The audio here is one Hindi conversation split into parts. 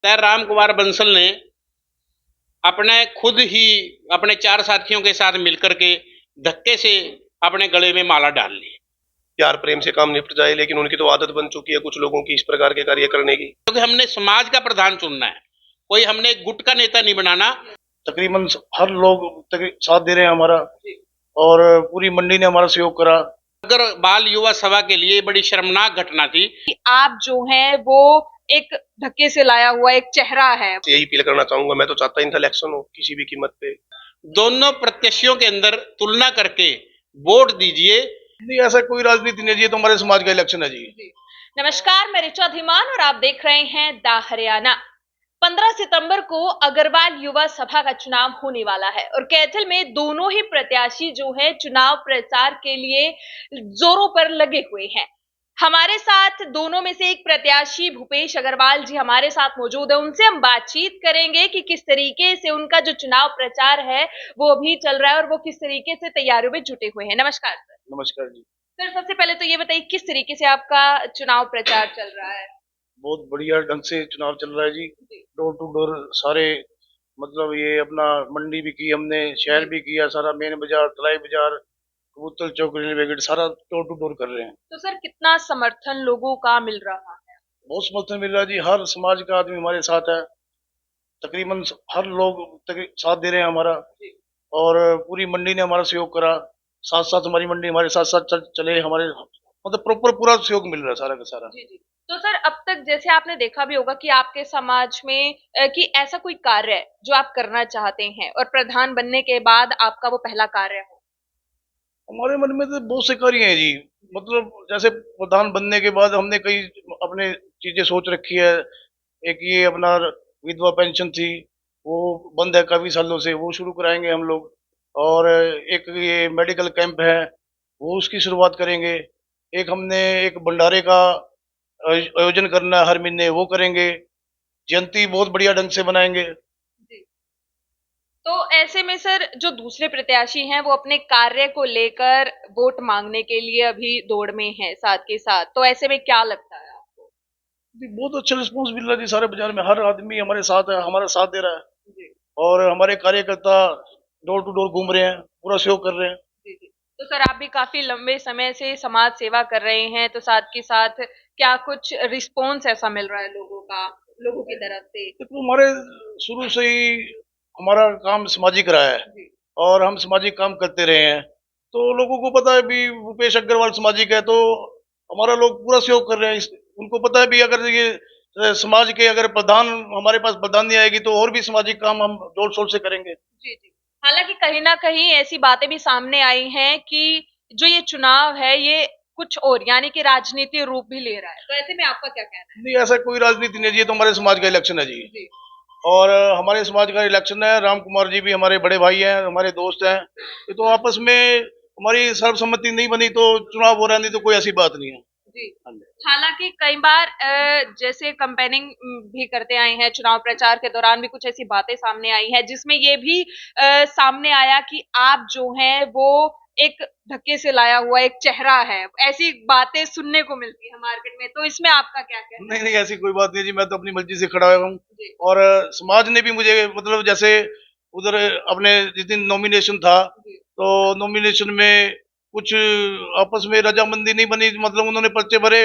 सर राम कुमार बंसल ने अपने खुद ही अपने 4 साथियों के साथ मिलकर के धक्के से अपने गले में माला डाल ली। प्यार प्रेम से काम निपट जाए, लेकिन उनकी तो आदत बन चुकी है कुछ लोगों की इस प्रकार के कार्य करने की। क्योंकि हमने समाज का प्रधान चुनना है, कोई हमने गुट का नेता नहीं बनाना। तकरीबन हर लोग साथ दे रहे हैं हमारा, और पूरी मंडी ने हमारा सहयोग करा। अगर बाल युवा सभा के लिए बड़ी शर्मनाक घटना थी कि आप जो हैं वो एक धक्के से लाया हुआ एक चेहरा है। यही अपील करना चाहूंगा, मैं तो चाहता ही नहीं था इलेक्शन हो किसी भी कीमत पे। दोनों प्रत्याशियों के अंदर तुलना करके वोट दीजिए। नहीं, ऐसा कोई राजनीति नहीं है, ये तो हमारे समाज का इलेक्शन है जी। नमस्कार, मैं ऋचा धीमान और आप देख रहे हैं दा हरियाणा। 15 सितंबर को अग्रवाल युवा सभा का चुनाव होने वाला है और कैथल में दोनों ही प्रत्याशी जो है चुनाव प्रचार के लिए जोरों पर लगे हुए हैं। हमारे साथ दोनों में से एक प्रत्याशी भूपेश अग्रवाल जी हमारे साथ मौजूद है। उनसे हम बातचीत करेंगे कि किस तरीके से उनका जो चुनाव प्रचार है वो अभी चल रहा है और वो किस तरीके से तैयारियों में जुटे हुए हैं। नमस्कार सर। नमस्कार जी। सर, सबसे पहले तो ये बताइए किस तरीके से आपका चुनाव प्रचार चल रहा है। बहुत बढ़िया ढंग से चुनाव चल रहा है जी। डोर टू डोर सारे, मतलब ये अपना मंडी भी की हमने, शहर भी किया, सारा मेन बाजार, तलाई बाजार, कबूतर चौक, रेलवे गेट, सारा डोर टू डोर कर रहे हैं। तो सर कितना समर्थन लोगों का मिल रहा है। बहुत समर्थन मिल रहा है जी, हर समाज का आदमी हमारे साथ है। तकरीबन हर लोग साथ दे रहे हैं हमारा, और पूरी मंडी ने हमारा सहयोग करा। साथ साथ हमारी मंडी हमारे साथ साथ चले, हमारे मतलब प्रॉपर पूरा सहयोग मिल रहा है सारा का सारा। जी जी। तो सर अब तक जैसे आपने देखा भी होगा कि आपके समाज में कि ऐसा कोई कार्य है जो आप करना चाहते हैं और प्रधान बनने के बाद आपका वो पहला कार्य हो। हमारे मन में तो बहुत से कार्य हैं जी। मतलब जैसे प्रधान बनने के बाद हमने कई अपने चीजें सोच रखी है। एक ये अपना विधवा पेंशन थी, वो बंद है काफी सालों से, वो शुरू कराएंगे हम लोग। और एक ये मेडिकल कैंप है, वो उसकी शुरुआत करेंगे। एक हमने एक भंडारे का आयोजन करना है हर महीने, वो करेंगे। जयंती बहुत बढ़िया ढंग से बनाएंगे। जी। तो ऐसे में सर जो दूसरे प्रत्याशी हैं वो अपने कार्य को लेकर वोट मांगने के लिए अभी दौड़ में हैं साथ के साथ, तो ऐसे में क्या लगता है आपको। जी, बहुत अच्छा रिस्पॉन्स मिल रहा है जी। सारे बाजार में हर आदमी हमारे साथ है, हमारा साथ दे रहा है। जी और हमारे कार्यकर्ता डोर टू डोर घूम रहे हैं, पूरा सहयोग कर रहे हैं। जी जी। तो सर आप भी काफी लंबे समय से समाज सेवा कर रहे हैं, तो साथ के साथ क्या कुछ रिस्पॉन्स ऐसा मिल रहा है लोगों का, लोगों की तरफ से। देखो, हमारे शुरू से ही हमारा काम सामाजिक रहा है, जी और हम सामाजिक काम करते रहे हैं। तो लोगों को पता है भी भूपेश अग्रवाल सामाजिक है, तो हमारा लोग पूरा सहयोग कर रहे हैं। उनको पता है भी अगर ये समाज के अगर प्रधान, हमारे पास प्रधान नहीं आएगी तो और भी सामाजिक काम हम जोर शोर से करेंगे। जी जी। हालांकि कहीं ना कहीं ऐसी बातें भी सामने आई हैं कि जो ये चुनाव है ये कुछ और यानी कि राजनीतिक रूप भी ले रहा है, तो ऐसे में आपका क्या कहना है। नहीं, ऐसा कोई राजनीति नहीं है जी, ये तो हमारे समाज का इलेक्शन है जी। जी और हमारे समाज का इलेक्शन है। राम कुमार जी भी हमारे बड़े भाई हैं, हमारे दोस्त हैं। ये तो आपस में हमारी सर्वसम्मति नहीं बनी तो चुनाव हो रहा नहीं, तो कोई ऐसी बात नहीं है। जी। हालांकि कई बार जैसे कंपेनिंग भी करते आए हैं, चुनाव प्रचार के दौरान भी कुछ ऐसी बातें सामने आई हैं जिसमें ये भी सामने आया कि आप जो हैं वो एक धक्के से लाया हुआ एक चेहरा है। ऐसी बातें सुनने को मिलती है मार्केट में, तो इसमें आपका क्या कहना नहीं नहीं, ऐसी कोई बात नहीं जी, मैं तो अपनी मर्जी से खड़ा हुआ हूँ। है। और समाज ने भी मुझे, मतलब जैसे उधर अपने जिस दिन नॉमिनेशन था, जी तो नॉमिनेशन में कुछ आपस में रजामंदी नहीं बनी, मतलब उन्होंने पर्चे भरे।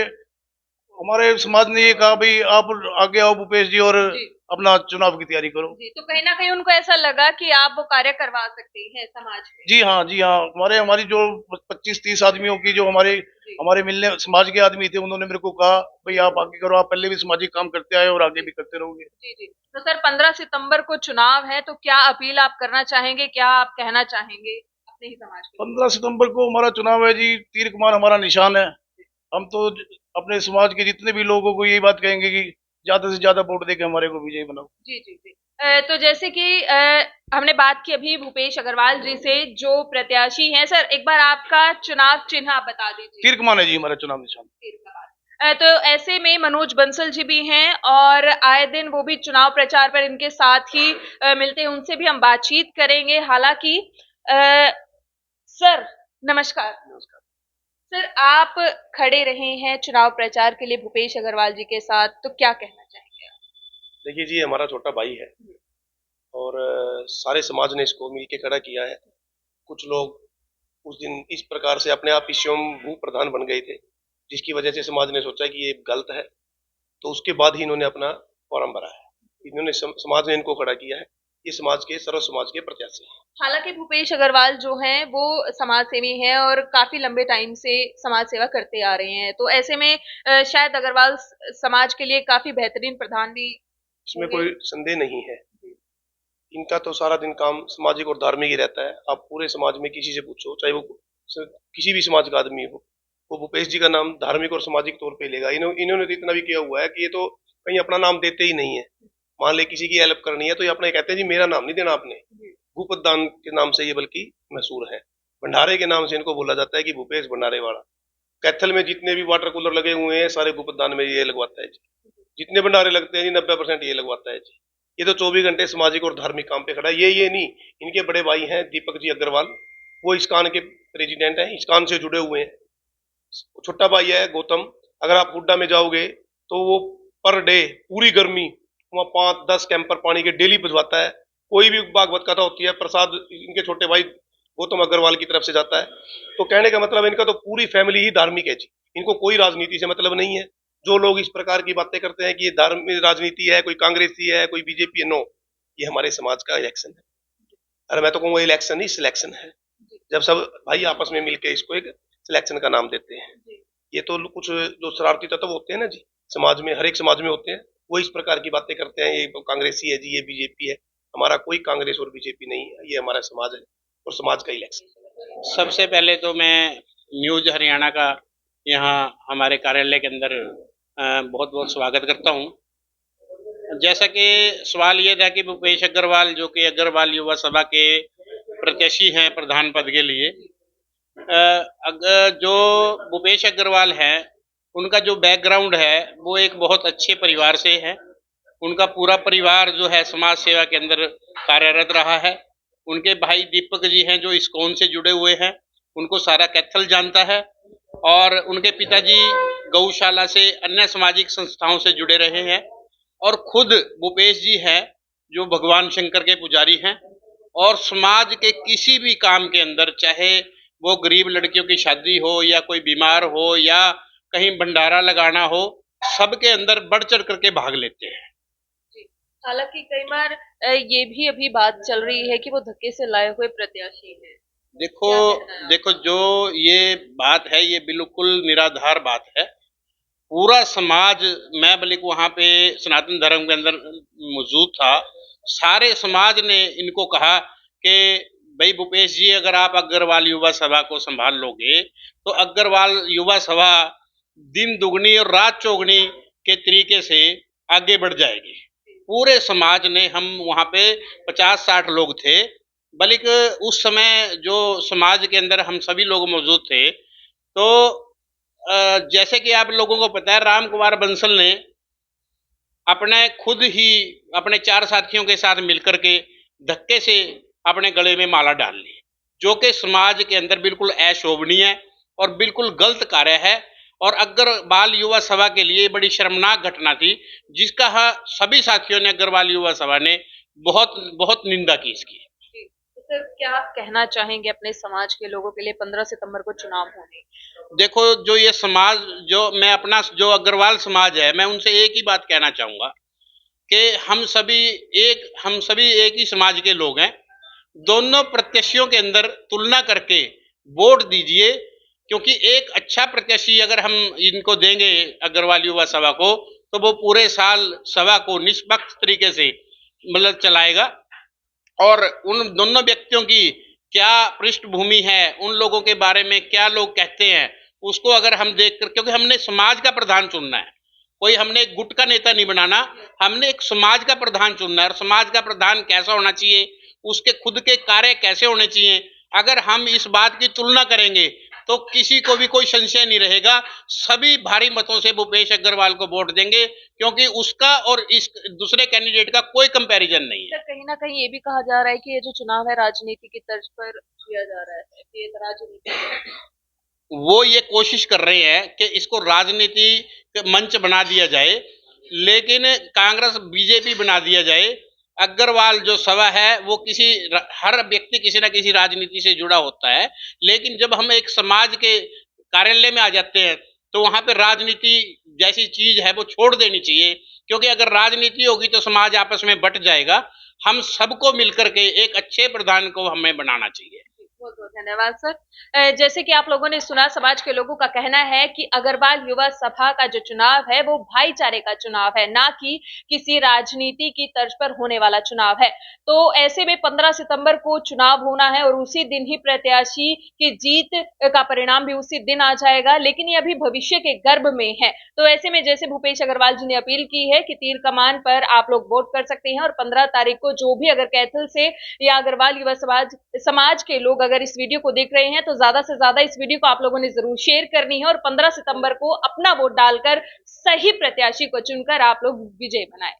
हमारे समाज ने ये कहा भाई आप आगे आओ भूपेश जी, और जी अपना चुनाव की तैयारी करो। जी। तो कहीं ना कहीं उनको ऐसा लगा कि आप वो कार्य करवा सकते हैं समाज में। जी हाँ, जी हाँ। हमारी जो 25-30 आदमियों की जो हमारे जी हमारे मिलने समाज के आदमी थे, उन्होंने मेरे को कहा भाई आप आगे करो, आप पहले भी सामाजिक काम करते आए और आगे भी करते रहोगे। जी जी। तो सर 15 सितंबर को चुनाव है, तो क्या अपील आप करना चाहेंगे, क्या आप कहना चाहेंगे अपने ही समाज के 15 सितंबर को हमारा चुनाव है जी, तीर कमान हमारा निशान है। हम तो अपने समाज के जितने भी लोगों को यही बात कहेंगे कि ज्यादा से ज्यादा वोट देके हमारे को विजयी बनाओ। जी जी जी। तो जैसे कि हमने बात की अभी भूपेश अग्रवाल जी से जो प्रत्याशी हैं, सर एक बार आपका चुनाव चिन्ह आप बता दीजिए। तीर कमान है जी हमारा चुनाव निशान। तीर कमान। तो ऐसे में मनोज बंसल जी भी हैं और आए दिन वो भी चुनाव प्रचार पर इनके साथ ही मिलते हैं, उनसे भी हम बातचीत करेंगे। हालांकि सर नमस्कार। नमस्कार। सर आप खड़े रहे हैं चुनाव प्रचार के लिए भूपेश अग्रवाल जी के साथ, तो क्या कहना चाहेंगे आप? देखिए जी, हमारा छोटा भाई है और सारे समाज ने इसको मिल के खड़ा किया है। कुछ लोग उस दिन इस प्रकार से अपने आप ही स्वयं भू प्रधान बन गए थे, जिसकी वजह से समाज ने सोचा कि ये गलत है, तो उसके बाद ही इन्होंने अपना फॉर्म भरा है। इन्होंने समाज ने इनको खड़ा किया है। ये समाज के सर्व समाज के प्रत्याशी हैं। हालांकि भूपेश अग्रवाल जो हैं वो समाज सेवी हैं और काफी लंबे टाइम से समाज सेवा करते आ रहे हैं, तो ऐसे में शायद अग्रवाल समाज के लिए काफी बेहतरीन प्रधान भी इसमें होंगे। कोई संदेह नहीं है। इनका तो सारा दिन काम सामाजिक और धार्मिक ही रहता है। आप पूरे समाज में किसी से पूछो, चाहे वो किसी भी समाज का आदमी हो, वो भूपेश जी का नाम धार्मिक और सामाजिक तौर पे लेगा। इन्होंने तो इतना भी किया हुआ है कि ये तो कहीं अपना नाम देते ही नहीं है। मान ले किसी की हेल्प करनी है तो ये अपना कहते हैं जी मेरा नाम नहीं देना आपने, भूपतदान के नाम से ये बल्कि मशहूर है। भंडारे के नाम से इनको बोला जाता है कि भूपेश भंडारे वाला। कैथल में जितने भी वाटर कूलर लगे हुए हैं सारे भूपतदान में ये लगवाता है जी। जितने भंडारे लगते हैं जी 90% ये लगवाता है जी। ये तो 24 घंटे सामाजिक और धार्मिक काम पे खड़ा है। ये नहीं, इनके बड़े भाई हैं दीपक जी अग्रवाल, वो इस्कान के प्रेसिडेंट हैं, इस्कान से जुड़े हुए हैं। छोटा भाई है गौतम, अगर आप हुड्डा में जाओगे तो वो पर डे पूरी गर्मी वहाँ 5-10 कैंपर पानी के डेली भिजवाता है। कोई भी भागवत कथा होती है, प्रसाद इनके छोटे भाई गौतम अग्रवाल की तरफ से जाता है। तो कहने का मतलब इनका तो पूरी फैमिली ही धार्मिक है जी। इनको कोई राजनीति से मतलब नहीं है। जो लोग इस प्रकार की बातें करते हैं कि ये धार्मिक राजनीति है, कोई कांग्रेसी है, कोई बीजेपी है, नो, ये हमारे समाज का इलेक्शन है। अरे मैं तो कहूँगा इलेक्शन ही सिलेक्शन है, जब सब भाई आपस में मिलकर इसको एक सिलेक्शन का नाम देते हैं। ये तो कुछ जो शरारती तत्व होते हैं ना जी, समाज में हर एक समाज में होते हैं, वो इस प्रकार की बातें करते हैं, ये कांग्रेसी है जी, ये बीजेपी है। हमारा कोई कांग्रेस और बीजेपी नहीं है, ये हमारा समाज है और समाज का इलेक्शन। सबसे पहले तो मैं न्यूज हरियाणा का यहाँ हमारे कार्यालय के अंदर बहुत बहुत स्वागत करता हूँ। जैसा कि सवाल ये था कि भूपेश अग्रवाल जो कि अग्रवाल युवा सभा के प्रत्याशी हैं प्रधान पद के लिए, जो भूपेश अग्रवाल हैं उनका जो बैकग्राउंड है वो एक बहुत अच्छे परिवार से है। उनका पूरा परिवार जो है समाज सेवा के अंदर कार्यरत रहा है। उनके भाई दीपक जी हैं जो इस्कॉन से जुड़े हुए हैं, उनको सारा कैथल जानता है। और उनके पिताजी गौशाला से अन्य सामाजिक संस्थाओं से जुड़े रहे हैं। और खुद भूपेश जी हैं जो भगवान शंकर के पुजारी हैं और समाज के किसी भी काम के अंदर, चाहे वो गरीब लड़कियों की शादी हो या कोई बीमार हो या कहीं भंडारा लगाना हो, सबके अंदर बढ़ चढ़ करके भाग लेते हैं। हालांकि कई बार ये भी अभी बात चल रही है कि वो धक्के से लाए हुए प्रत्याशी हैं। देखो देखो जो ये बात है ये बिल्कुल निराधार बात है। पूरा समाज, मैं बल्कि वहाँ पे सनातन धर्म के अंदर मौजूद था, सारे समाज ने इनको कहा कि भाई भूपेश जी अगर आप अग्रवाल युवा सभा को संभाल लोगे तो अग्रवाल युवा सभा दिन दुगनी और रात चौगनी के तरीके से आगे बढ़ जाएगी। पूरे समाज ने, हम वहाँ पे 50-60 लोग थे, बल्कि उस समय जो समाज के अंदर हम सभी लोग मौजूद थे। तो जैसे कि आप लोगों को पता है, राम कुमार बंसल ने अपने खुद ही अपने 4 साथियों के साथ मिलकर के धक्के से अपने गले में माला डाल ली, जो कि समाज के अंदर बिल्कुल अशोभनीय है और बिल्कुल गलत कार्य है। और अग्रवाल युवा सभा के लिए बड़ी शर्मनाक घटना थी, जिसका सभी साथियों ने, अग्रवाल युवा सभा ने बहुत बहुत निंदा की इसकी। सर, क्या कहना चाहेंगे अपने समाज के लोगों के लिए 15 सितंबर को चुनाव होने? देखो, जो ये समाज, जो मैं अपना जो अग्रवाल समाज है, मैं उनसे एक ही बात कहना चाहूँगा कि हम सभी एक ही समाज के लोग हैं। दोनों प्रत्याशियों के अंदर तुलना करके वोट दीजिए, क्योंकि एक अच्छा प्रत्याशी अगर हम इनको देंगे अग्रवाल युवा सभा को, तो वो पूरे साल सभा को निष्पक्ष तरीके से मतलब चलाएगा। और उन दोनों व्यक्तियों की क्या पृष्ठभूमि है, उन लोगों के बारे में क्या लोग कहते हैं, उसको अगर हम देखकर, क्योंकि हमने समाज का प्रधान चुनना है, कोई हमने एक गुट का नेता नहीं बनाना, हमने एक समाज का प्रधान चुनना है। और समाज का प्रधान कैसा होना चाहिए, उसके खुद के कार्य कैसे होने चाहिए, अगर हम इस बात की तुलना करेंगे तो किसी को भी कोई संशय नहीं रहेगा। सभी भारी मतों से भूपेश अग्रवाल को वोट देंगे, क्योंकि उसका और इस दूसरे कैंडिडेट का कोई कंपैरिजन नहीं है। कहीं ना कहीं ये भी कहा जा रहा है कि ये जो चुनाव है राजनीति की तर्ज पर किया जा रहा है, कि राजनीति वो ये कोशिश कर रहे हैं कि इसको राजनीति मंच बना दिया जाए। लेकिन कांग्रेस बीजेपी बना दिया जाए। अग्रवाल जो सभा है वो हर व्यक्ति किसी ना किसी राजनीति से जुड़ा होता है, लेकिन जब हम एक समाज के कार्यालय में आ जाते हैं तो वहां पे राजनीति जैसी चीज है वो छोड़ देनी चाहिए, क्योंकि अगर राजनीति होगी तो समाज आपस में बट जाएगा। हम सबको मिलकर के एक अच्छे प्रधान को हमें बनाना चाहिए। बहुत बहुत धन्यवाद सर। जैसे कि आप लोगों ने सुना, समाज के लोगों का कहना है कि अग्रवाल युवा सभा का जो चुनाव है वो भाईचारे का चुनाव है, ना कि किसी राजनीति की तर्ज पर होने वाला चुनाव है। तो ऐसे में 15 सितंबर को चुनाव होना है और उसी दिन ही प्रत्याशी की जीत का परिणाम भी उसी दिन आ जाएगा, लेकिन ये अभी भविष्य के गर्भ में है। तो ऐसे में जैसे भूपेश अग्रवाल जी ने अपील की है कि तीर कमान पर आप लोग वोट कर सकते हैं और 15 तारीख को जो भी अगर कैथल से या अग्रवाल युवा समाज के लोग अगर इस वीडियो को देख रहे हैं तो ज्यादा से ज्यादा इस वीडियो को आप लोगों ने जरूर शेयर करनी है और 15 सितंबर को अपना वोट डालकर सही प्रत्याशी को चुनकर आप लोग विजय बनाएं।